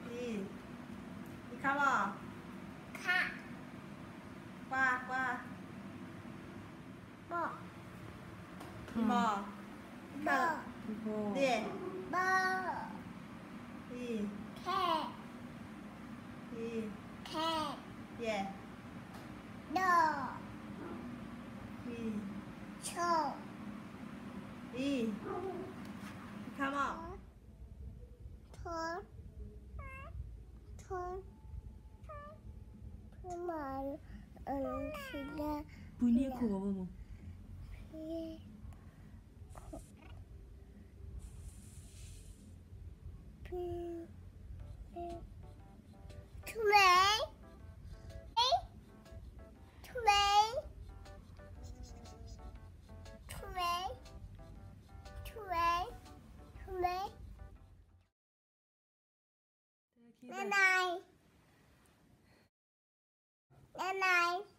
đi đi khá bò qua qua bò đi bò bò đi bò đi kè đi kè yeah đò đi châu đi khá bò thôn thôn mà 그냥 분이 그거 뭐 투메이 투메이 투메이 투메이 투메이 나나이 나나이